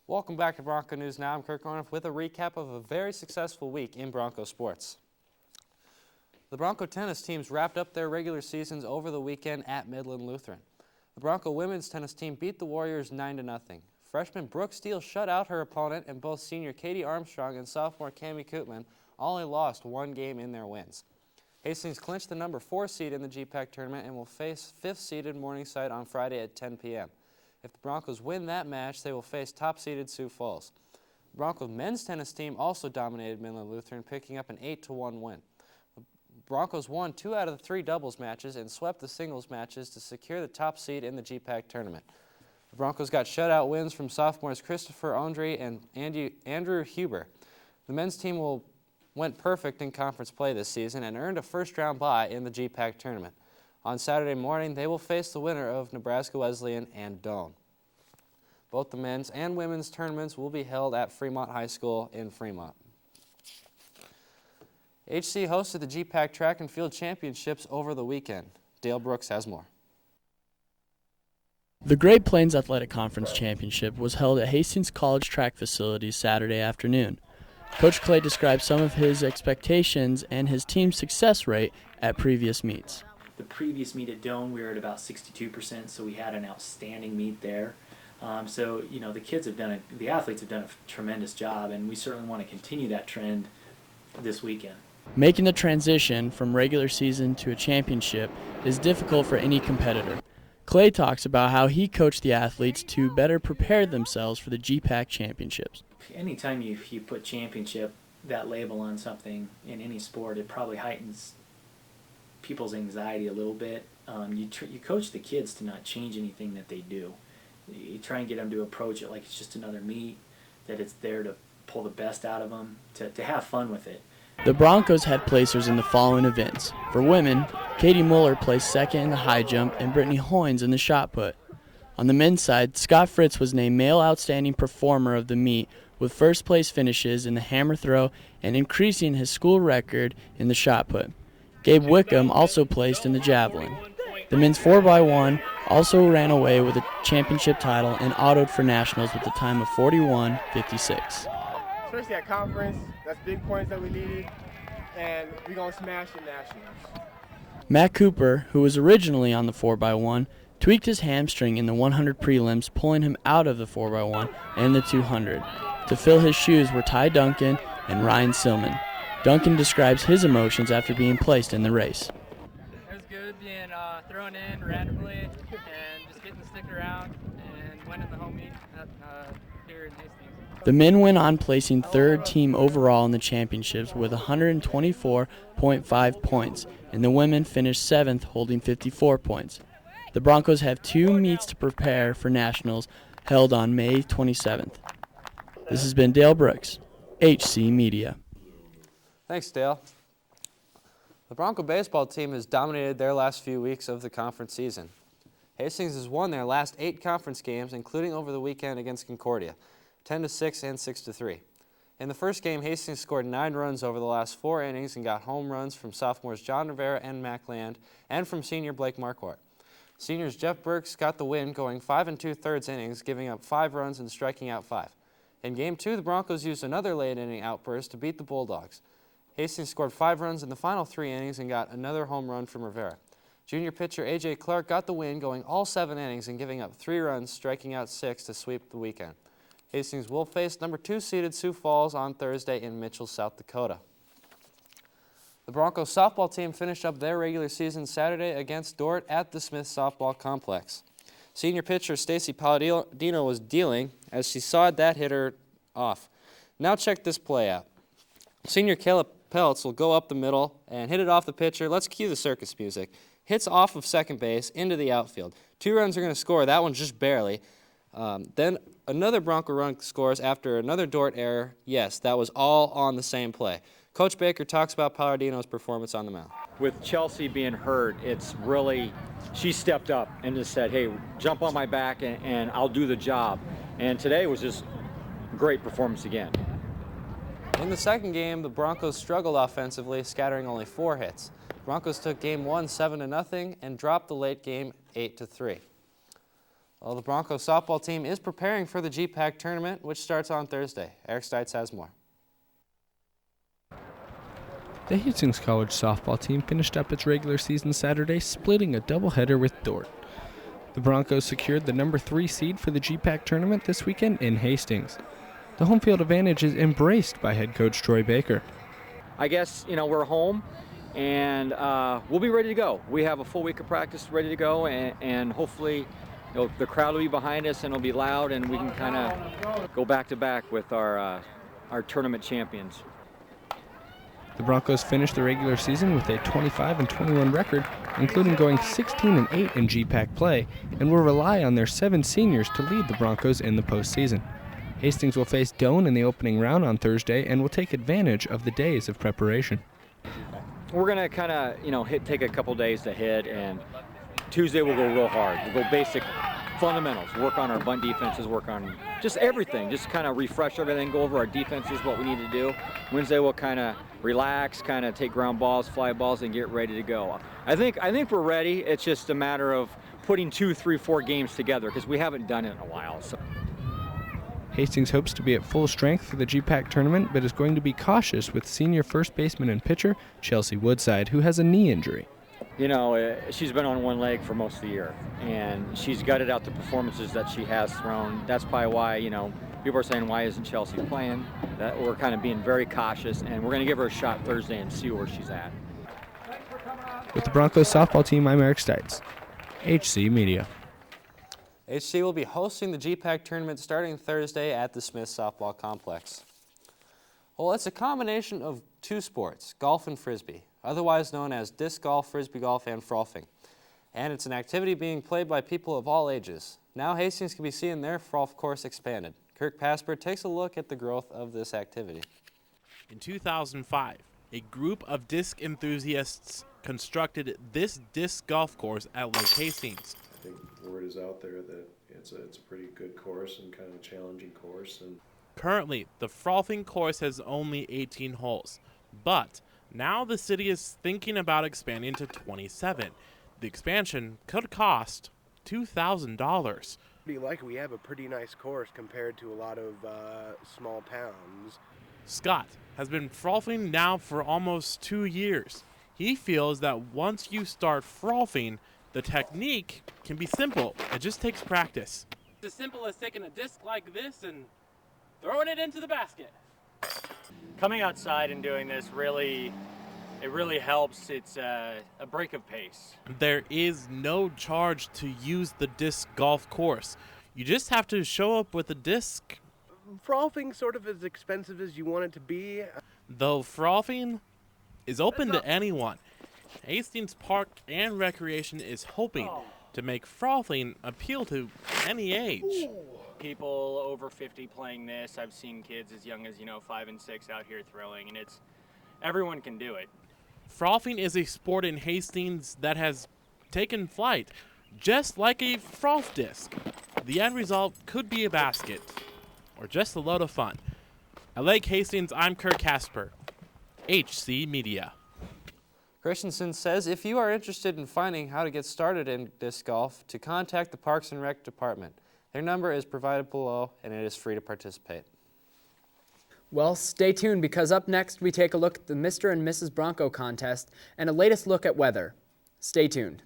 Welcome back to Bronco News Now. I'm Kirk Arnoff with a recap of a very successful week in Bronco sports. The Bronco tennis teams wrapped up their regular seasons over the weekend at Midland Lutheran. The Bronco women's tennis team beat the Warriors 9-0. Freshman Brooke Steele shut out her opponent, and both senior Katie Armstrong and sophomore Cammie Koopman only lost one game in their wins. Hastings clinched the number 4 seed in the GPAC tournament and will face 5th-seeded Morningside on Friday at 10 p.m. If the Broncos win that match, they will face top-seeded Sioux Falls. The Broncos men's tennis team also dominated Midland Lutheran, picking up an 8-1 win. The Broncos won 2 out of the 3 doubles matches and swept the singles matches to secure the top seed in the GPAC tournament. The Broncos got shutout wins from sophomores Christopher Ondry and Andrew Huber. The men's team went perfect in conference play this season and earned a first-round bye in the GPAC tournament. On Saturday morning, they will face the winner of Nebraska Wesleyan and Doane. Both the men's and women's tournaments will be held at Fremont High School in Fremont. HC hosted the GPAC Track and Field Championships over the weekend. Dale Brooks has more. The Great Plains Athletic Conference Championship was held at Hastings College Track Facilities Saturday afternoon. Coach Clay described some of his expectations and his team's success rate at previous meets. The previous meet at Doane, we were at about 62%, so we had an outstanding meet there. So, you know, the athletes have done a tremendous job, and we certainly want to continue that trend this weekend. Making the transition from regular season to a championship is difficult for any competitor. Clay talks about how he coached the athletes to better prepare themselves for the GPAC championships. Anytime you put championship, that label on something in any sport, it probably heightens people's anxiety a little bit. You coach the kids to not change anything that they do. You try and get them to approach it like it's just another meet, that it's there to pull the best out of them, to have fun with it. The Broncos had placers in the following events. For women, Katie Muller placed second in the high jump and Brittany Hoynes in the shot put. On the men's side, Scott Fritz was named Male Outstanding Performer of the meet with first place finishes in the hammer throw and increasing his school record in the shot put. Gabe Wickham also placed in the javelin. The men's 4x1 also ran away with a championship title and autoed for nationals with a time of 41:56. Especially at conference, that's big points that we needed, and we're going to smash the nationals. Matt Cooper, who was originally on the 4x1, tweaked his hamstring in the 100 prelims, pulling him out of the 4x1 and the 200. To fill his shoes were Ty Duncan and Ryan Silman. Duncan describes his emotions after being placed in the race. It was good being thrown in randomly and just getting to stick around and winning the home meet here in Hastings. The men went on placing third team overall in the championships with 124.5 points, and the women finished 7th holding 54 points. The Broncos have 2 meets to prepare for nationals held on May 27th. This has been Dale Brooks, HC Media. Thanks, Dale. The Bronco baseball team has dominated their last few weeks of the conference season. Hastings has won their last 8 conference games, including over the weekend against Concordia, 10-6 and 6-3. In the first game, Hastings scored 9 runs over the last 4 innings and got home runs from sophomores John Rivera and Mac Land and from senior Blake Marquardt. Seniors Jeff Burks got the win, going 5 2/3 innings, giving up 5 runs and striking out 5. In Game 2, the Broncos used another late-inning outburst to beat the Bulldogs. Hastings scored 5 runs in the final 3 innings and got another home run from Rivera. Junior pitcher A.J. Clark got the win, going all 7 innings and giving up 3 runs, striking out 6 to sweep the weekend. Hastings will face number 2 seeded Sioux Falls on Thursday in Mitchell, South Dakota. The Broncos softball team finished up their regular season Saturday against Dordt at the Smith Softball Complex. Senior pitcher Stacy Palladino was dealing as she sawed that hitter off. Now check this play out. Senior Caleb Peltz will go up the middle and hit it off the pitcher. Let's cue the circus music. Hits off of second base into the outfield. 2 runs are going to score. That one just barely. Then another Bronco run scores after another Dordt error. Yes, that was all on the same play. Coach Baker talks about Palladino's performance on the mound. With Chelsea being hurt, it's really, she stepped up and just said, hey, jump on my back and I'll do the job. And today was just a great performance again. In the second game, the Broncos struggled offensively, scattering only 4 hits. Broncos took Game 1 7-0 and dropped the late game 8-3. Well, the Broncos softball team is preparing for the GPAC tournament, which starts on Thursday. Eric Stites has more. The Hastings College softball team finished up its regular season Saturday, splitting a doubleheader with Dordt. The Broncos secured the number 3 seed for the GPAC tournament this weekend in Hastings. The home field advantage is embraced by head coach Troy Baker. I guess, we're home, and we'll be ready to go. We have a full week of practice ready to go, and hopefully the crowd will be behind us and it'll be loud, and we can kind of go back-to-back with our tournament champions. The Broncos finished the regular season with a 25-21 record, including going 16-8 in GPAC play, and will rely on their 7 seniors to lead the Broncos in the postseason. Hastings will face Doane in the opening round on Thursday and will take advantage of the days of preparation. We're going to kind of, take a couple days to hit, and Tuesday we'll go real hard. We'll go basic fundamentals, work on our bunt defenses, work on just everything, just kind of refresh everything, go over our defenses, what we need to do. Wednesday we'll kind of relax, kind of take ground balls, fly balls, and get ready to go. I think we're ready. It's just a matter of putting 2, 3, 4 games together because we haven't done it in a while. So. Hastings hopes to be at full strength for the GPAC tournament, but is going to be cautious with senior first baseman and pitcher Chelsea Woodside, who has a knee injury. She's been on one leg for most of the year, and she's gutted out the performances that she has thrown. That's probably why, people are saying, why isn't Chelsea playing? That we're kind of being very cautious, and we're going to give her a shot Thursday and see where she's at. With the Broncos softball team, I'm Eric Stites, HC Media. HC will be hosting the GPAC tournament starting Thursday at the Smith Softball Complex. Well, it's a combination of 2 sports, golf and frisbee, otherwise known as disc golf, frisbee golf, and frolfing. And it's an activity being played by people of all ages. Now Hastings can be seeing their frolf course expanded. Kirk Pasper takes a look at the growth of this activity. In 2005, a group of disc enthusiasts constructed this disc golf course at Lake Hastings. I think word is out there that it's a pretty good course and kind of a challenging course. And currently, the frolfing course has only 18 holes, but now the city is thinking about expanding to 27. The expansion could cost $2,000. We have a pretty nice course compared to a lot of small towns. Scott has been frolfing now for almost 2 years. He feels that once you start frolfing, the technique can be simple. It just takes practice. It's as simple as taking a disc like this and throwing it into the basket. Coming outside and doing this really helps. It's a break of pace. There is no charge to use the disc golf course. You just have to show up with a disc. Frolfing sort of as expensive as you want it to be. Though frolfing is open to anyone. Hastings Park and Recreation is hoping to make frolfing appeal to any age. People over 50 playing this. I've seen kids as young as 5 and 6 out here throwing, and everyone can do it. Frolfing is a sport in Hastings that has taken flight, just like a frolf disc. The end result could be a basket, or just a load of fun. At Lake Hastings, I'm Kirk Casper, HC Media. Christensen says if you are interested in finding how to get started in disc golf, to contact the Parks and Rec Department. Their number is provided below, and it is free to participate. Well, stay tuned because up next we take a look at the Mr. and Mrs. Bronco contest and a latest look at weather. Stay tuned.